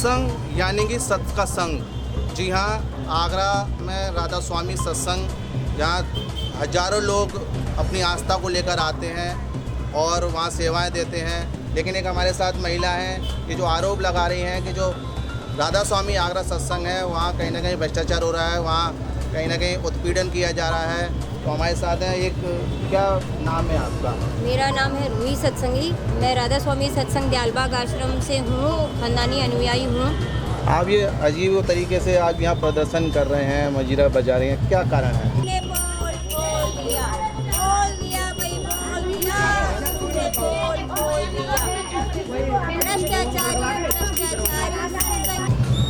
सत्संग यानी कि सत्य का संग। जी हाँ, आगरा में राधा स्वामी सत्संग, जहाँ हजारों लोग अपनी आस्था को लेकर आते हैं और वहाँ सेवाएं देते हैं। लेकिन एक हमारे साथ महिला हैं, ये जो आरोप लगा रही हैं कि जो राधा स्वामी आगरा सत्संग है वहाँ कहीं ना कहीं भ्रष्टाचार हो रहा है, वहाँ कहीं ना कहीं उत्पीड़न किया जा रहा है। तो हमारे साथ हैं, एक क्या नाम है आपका? मेरा नाम है रूही सत्संगी। मैं राधा स्वामी सत्संग दयालबाग आश्रम से हूँ, खानदानी अनुयायी हूँ। आप ये अजीब तरीके से आज यहाँ प्रदर्शन कर रहे हैं, मजीरा बजा रहे हैं, क्या कारण है?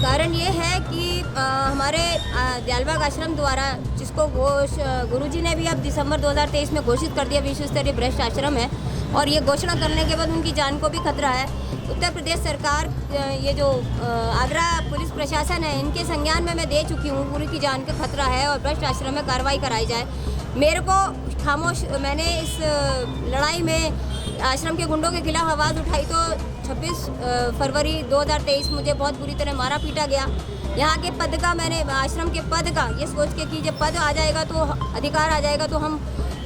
कारण ये है कि हमारे दयालबाग आश्रम द्वारा, जिसको गुरुजी ने भी अब दिसंबर 2023 में घोषित कर दिया विश्व स्तरीय भ्रष्ट आश्रम है, और ये घोषणा करने के बाद उनकी जान को भी खतरा है। उत्तर प्रदेश सरकार, ये जो आगरा पुलिस प्रशासन है, इनके संज्ञान में मैं दे चुकी हूँ, पूरी की जान का खतरा है और भ्रष्ट आश्रम में कार्रवाई कराई जाए। मेरे को खामोश, मैंने इस लड़ाई में आश्रम के गुंडों के खिलाफ आवाज़ उठाई तो 26 फरवरी 2023 मुझे बहुत बुरी तरह मारा पीटा गया। यहाँ के पद का, मैंने आश्रम के पद का ये सोच के कि जब पद आ जाएगा तो अधिकार आ जाएगा तो हम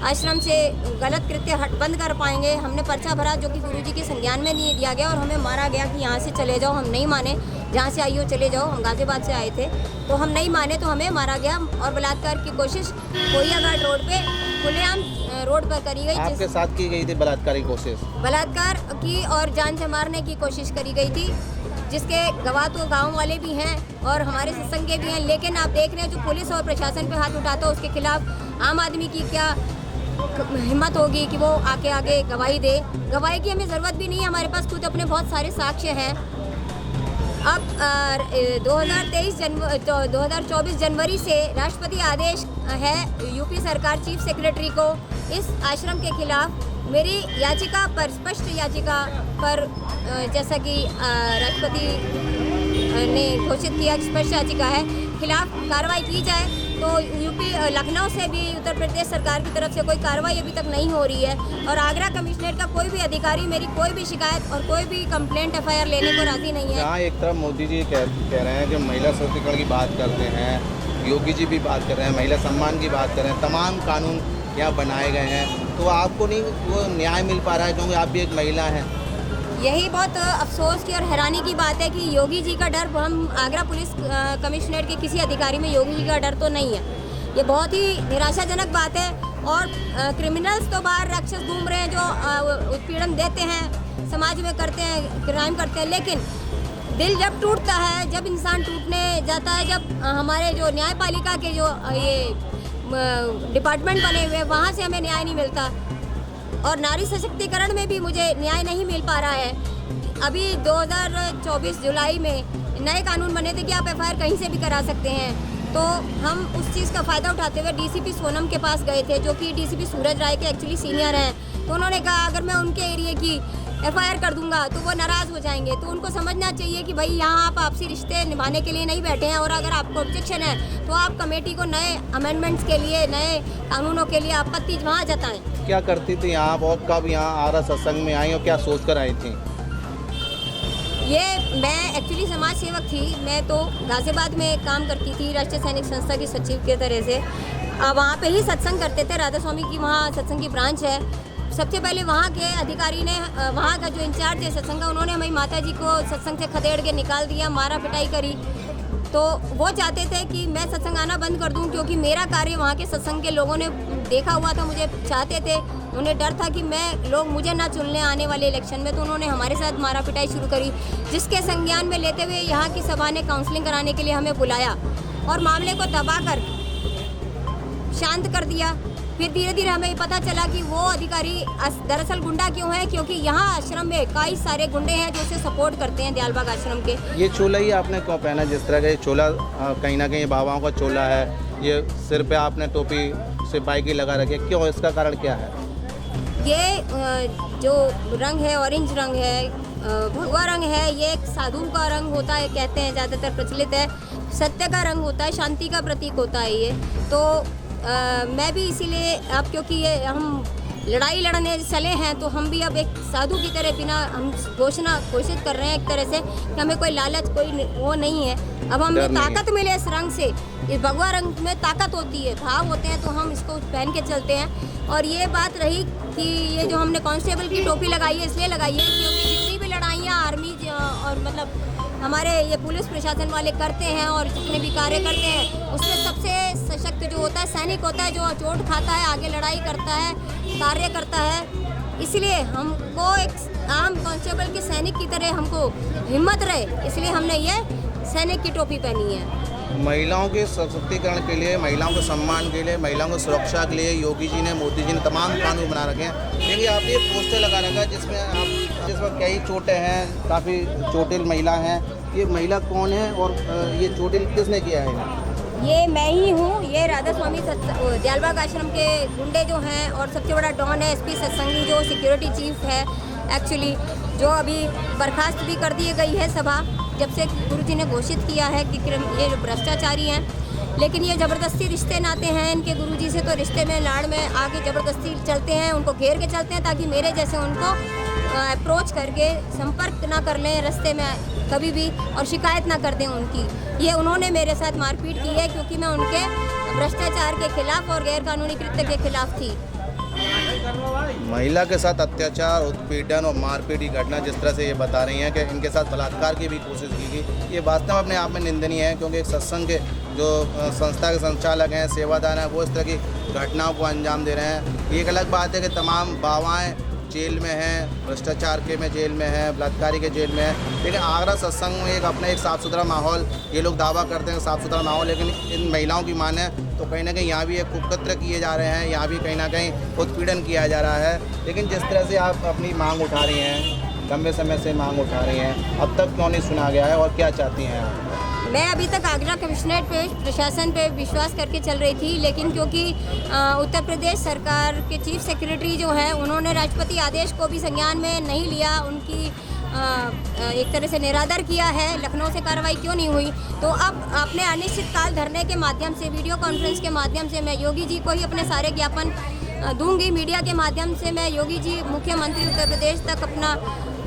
आश्रम से गलत कृत्य बंद कर पाएंगे। हमने पर्चा भरा जो कि गुरुजी के संज्ञान में नहीं दिया गया और हमें मारा गया कि यहाँ से चले जाओ। हम नहीं माने, जहाँ से आई हो चले जाओ। हम गाजियाबाद से आए थे तो हम नहीं माने तो हमें मारा गया और बलात्कार की कोशिश कोइयाघाट रोड पे खुलेआम रोड पर करी गई। आपके साथ की गई थी बलात्कार की कोशिश? बलात्कार की और जान से मारने की कोशिश करी गई थी, जिसके गवाह तो गाँव वाले भी हैं और हमारे सत्संग के भी हैं। लेकिन आप देख रहे हैं जो पुलिस और प्रशासन पे हाथ उठाता है उसके खिलाफ आम आदमी की क्या हिम्मत होगी कि वो आगे गवाही दे। गवाही की हमें ज़रूरत भी नहीं है, हमारे पास खुद अपने बहुत सारे साक्ष्य हैं। अब 2024 जनवरी से राष्ट्रपति आदेश है यूपी सरकार चीफ सेक्रेटरी को इस आश्रम के खिलाफ मेरी याचिका पर, स्पष्ट याचिका पर, जैसा कि राष्ट्रपति ने घोषित किया, स्पष्ट याचिका है, खिलाफ कार्रवाई की जाए। तो यूपी लखनऊ से भी उत्तर प्रदेश सरकार की तरफ से कोई कार्रवाई अभी तक नहीं हो रही है और आगरा कमिश्नरेट का कोई भी अधिकारी मेरी कोई भी शिकायत और कोई भी कंप्लेंट FIR लेने को राजी नहीं है। यहाँ एक तरफ मोदी जी कह रहे हैं कि महिला सशक्तिकरण की बात करते हैं, योगी जी भी बात कर रहे हैं, महिला सम्मान की बात कर रहे हैं, तमाम कानून यहाँ बनाए गए हैं, तो आपको नहीं वो न्याय मिल पा रहा है क्योंकि आप भी एक महिला हैं? यही बहुत अफसोस की और हैरानी की बात है कि योगी जी का डर, हम आगरा पुलिस कमिश्नरेट के किसी अधिकारी में योगी जी का डर तो नहीं है। ये बहुत ही निराशाजनक बात है। और क्रिमिनल्स तो बाहर राक्षस घूम रहे हैं जो उत्पीड़न देते हैं, समाज में करते हैं, क्राइम करते हैं। लेकिन दिल जब टूटता है, जब इंसान टूटने जाता है, जब हमारे जो न्यायपालिका के जो ये डिपार्टमेंट बने हुए, वहाँ से हमें न्याय नहीं मिलता और नारी सशक्तिकरण में भी मुझे न्याय नहीं मिल पा रहा है। अभी 2024 जुलाई में नए कानून बने थे कि आप FIR कहीं से भी करा सकते हैं, तो हम उस चीज़ का फ़ायदा उठाते हुए DCP सोनम के पास गए थे, जो कि DCP सूरज राय के एक्चुअली सीनियर हैं। तो उन्होंने कहा अगर मैं उनके एरिए की FIR कर दूंगा तो वो नाराज़ हो जाएंगे। तो उनको समझना चाहिए कि भाई यहाँ आप आपसी रिश्ते निभाने के लिए नहीं बैठे हैं और अगर आपको ऑब्जेक्शन है तो आप कमेटी को नए अमेंडमेंट्स के लिए, नए कानूनों के लिए आपत्ति वहाँ जताएं। क्या करती थी आप और कब यहाँ आगरा सत्संग में आई और क्या सोच कर आई थी? ये मैं एक्चुअली समाज सेवक थी। मैं तो गाजियाबाद में काम करती थी, राष्ट्रीय सैनिक संस्था की सचिव के तरह से। वहाँ पे ही सत्संग करते थे, राधा स्वामी की वहाँ सत्संग की ब्रांच है। सबसे पहले वहाँ के अधिकारी ने, वहाँ का जो इंचार्ज है सत्संग का, उन्होंने हमारी माता जी को सत्संग से खदेड़ के निकाल दिया, मारा पिटाई करी। तो वो चाहते थे कि मैं सत्संग आना बंद कर दूं क्योंकि मेरा कार्य वहाँ के सत्संग के लोगों ने देखा हुआ था, मुझे चाहते थे, उन्हें डर था कि लोग मुझे ना चुनने आने वाले इलेक्शन में। तो उन्होंने हमारे साथ मारा पिटाई शुरू करी, जिसके संज्ञान में लेते हुए यहाँ की सभा ने काउंसलिंग कराने के लिए हमें बुलाया और मामले को दबा कर शांत कर दिया। फिर धीरे धीरे हमें पता चला कि वो अधिकारी दरअसल गुंडा क्यों है, क्योंकि यहाँ आश्रम में कई सारे गुंडे हैं जो उसे सपोर्ट करते हैं दयालबाग आश्रम के। ये चोला ही आपने क्यों पहना? जिस तरह का ये चोला कहीं ना कहीं बाबाओं का चोला है, ये सिर पे आपने टोपी सिपाही की लगा रखी है, क्यों, इसका कारण क्या है? ये जो रंग है, ऑरेंज रंग है, भगवा रंग है, ये एक साधु का रंग होता है, कहते हैं, ज़्यादातर प्रचलित है। सत्य का रंग होता है, शांति का प्रतीक होता है ये। तो मैं भी इसीलिए, अब क्योंकि ये हम लड़ाई लड़ने चले हैं, तो हम भी अब एक साधु की तरह बिना हम घोषित कर रहे हैं एक तरह से कि हमें कोई लालच कोई वो नहीं है। अब हमें ताकत मिले इस रंग से, इस भगवा रंग में ताकत होती है, भाव होते हैं, तो हम इसको पहन के चलते हैं। और ये बात रही कि ये जो हमने कांस्टेबल की टोपी लगाई है, इसलिए लगाई है क्योंकि जितनी भी लड़ाइयाँ आर्मी और मतलब हमारे ये पुलिस प्रशासन वाले करते हैं और जितने भी कार्य करते हैं, उसमें सबसे सशक्त जो होता है सैनिक होता है, जो चोट खाता है, आगे लड़ाई करता है, कार्य करता है। इसलिए हमको एक आम कांस्टेबल के सैनिक की तरह हमको हिम्मत रहे, इसलिए हमने ये सैनिक की टोपी पहनी है। महिलाओं के सशक्तिकरण के लिए, महिलाओं के सम्मान के लिए, महिलाओं की सुरक्षा के लिए योगी जी ने, मोदी जी ने तमाम कानून बना रखे हैं। लेकिन आपने ये पोस्टर लगा रखा है जिसमें कई चोटें हैं, काफ़ी चोटिल महिला हैं। ये महिला कौन है और ये चोटिल किसने किया है? ये मैं ही हूँ। ये राधा स्वामी दयालबाग आश्रम के गुंडे जो हैं और सबसे बड़ा डॉन है SP सत्संगी, जो सिक्योरिटी चीफ है एक्चुअली, जो अभी बर्खास्त भी कर दी गई है सभा, जब से गुरुजी ने घोषित किया है कि ये जो भ्रष्टाचारी हैं। लेकिन ये ज़बरदस्ती रिश्ते नाते हैं इनके गुरुजी से, तो रिश्ते में लाड़ में आके ज़बरदस्ती चलते हैं, उनको घेर के चलते हैं ताकि मेरे जैसे उनको अप्रोच करके संपर्क ना कर लें रास्ते में कभी भी और शिकायत ना कर दें उनकी। ये उन्होंने मेरे साथ मारपीट की है क्योंकि मैं उनके भ्रष्टाचार के खिलाफ और गैरकानूनी कृत्य के खिलाफ थी। महिला के साथ अत्याचार, उत्पीड़न और मारपीट की घटना जिस तरह से ये बता रही हैं कि इनके साथ बलात्कार की भी कोशिश की गई, ये वास्तव में अपने आप में निंदनीय है। क्योंकि एक सत्संग के जो संस्था के संचालक हैं, सेवादार हैं, वो इस तरह की घटनाओं को अंजाम दे रहे हैं। ये एक अलग बात है कि तमाम बावाएँ जेल में हैं, भ्रष्टाचार के में जेल में हैं, बलात्कारी के जेल में हैं। लेकिन आगरा सत्संग में अपना एक साफ़ सुथरा माहौल, ये लोग दावा करते हैं साफ़ सुथरा माहौल, लेकिन इन महिलाओं की माने तो कहीं ना कहीं यहाँ भी एक कुकत्र किए जा रहे हैं, यहाँ भी कहीं ना कहीं उत्पीड़न किया जा रहा है। लेकिन जिस तरह से आप अपनी मांग उठा रही हैं, लंबे समय से मांग उठा रही हैं, अब तक क्यों नहीं सुना गया है और क्या चाहती हैं आप? मैं अभी तक आगरा कमिश्नरेट पे प्रशासन पे विश्वास करके चल रही थी, लेकिन क्योंकि उत्तर प्रदेश सरकार के चीफ सेक्रेटरी जो है, उन्होंने राष्ट्रपति आदेश को भी संज्ञान में नहीं लिया, उनकी एक तरह से निरादर किया है, लखनऊ से कार्रवाई क्यों नहीं हुई। तो अब अपने अनिश्चितकाल धरने के माध्यम से, वीडियो कॉन्फ्रेंस के माध्यम से मैं योगी जी को ही अपने सारे ज्ञापन दूंगी। मीडिया के माध्यम से मैं योगी जी, मुख्यमंत्री उत्तर प्रदेश तक अपना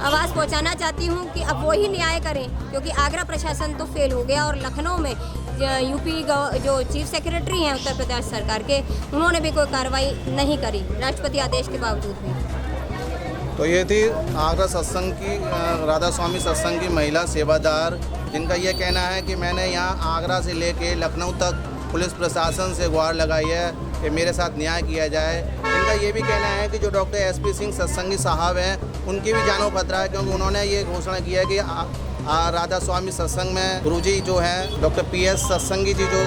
आवाज़ पहुंचाना चाहती हूं कि अब वो ही न्याय करें, क्योंकि आगरा प्रशासन तो फेल हो गया और लखनऊ में यूपी जो चीफ सेक्रेटरी हैं उत्तर प्रदेश सरकार के, उन्होंने भी कोई कार्रवाई नहीं करी राष्ट्रपति आदेश के बावजूद भी। तो ये थी आगरा सत्संग की, राधा स्वामी सत्संग की महिला सेवादार, जिनका ये कहना है कि मैंने यहाँ आगरा से लेके लखनऊ तक पुलिस प्रशासन से गुहार लगाई है कि मेरे साथ न्याय किया जाए। इनका ये भी कहना है कि जो डॉक्टर SP सिंह सत्संगी साहब हैं, उनकी भी जानो खतरा है, क्योंकि उन्होंने ये घोषणा किया है कि राधा स्वामी सत्संग में गुरुजी जो हैं, डॉक्टर PS सत्संगी जी जो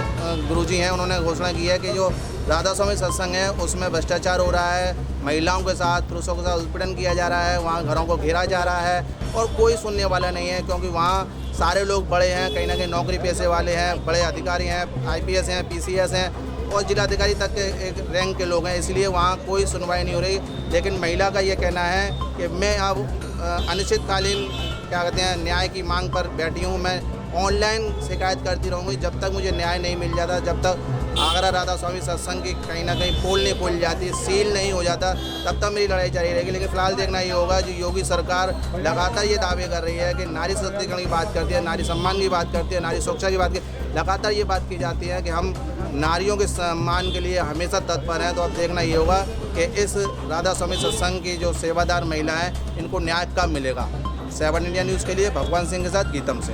गुरुजी हैं, उन्होंने घोषणा की है कि जो राधा स्वामी सत्संग है उसमें भ्रष्टाचार हो रहा है, महिलाओं के साथ, पुरुषों के साथ उत्पीड़न किया जा रहा है, वहाँ घरों को घेरा जा रहा है और कोई सुनने वाला नहीं है। क्योंकि वहाँ सारे लोग बड़े हैं, कहीं ना कहीं नौकरी पेशे वाले हैं, बड़े अधिकारी हैं, IPS हैं, PCS हैं और जिलाधिकारी तक के एक रैंक के लोग हैं, इसलिए वहाँ कोई सुनवाई नहीं हो रही। लेकिन महिला का ये कहना है कि मैं अब अनिश्चितकालीन क्या कहते हैं न्याय की मांग पर बैठी हूँ। मैं ऑनलाइन शिकायत करती रहूँगी जब तक मुझे न्याय नहीं मिल जाता, जब तक आगरा राधा स्वामी सत्संग की कहीं ना कहीं पोल नहीं खुल जाती, सील नहीं हो जाता, तब तक मेरी लड़ाई जारी रहेगी। लेकिन फिलहाल देखना ये होगा, जो योगी सरकार लगातार ये दावे कर रही है कि नारी सशक्तिकरण की बात करती है, नारी सम्मान की बात करती है, नारी सुरक्षा की बात की, लगातार ये बात की जाती है कि हम नारियों के सम्मान के लिए हमेशा तत्पर हैं। तो अब देखना ये होगा कि इस राधा स्वामी सत्संग की जो सेवादार महिला हैं, इनको न्याय कब मिलेगा। 7 इंडिया न्यूज़ के लिए भगवान सिंह के साथ गीतम से।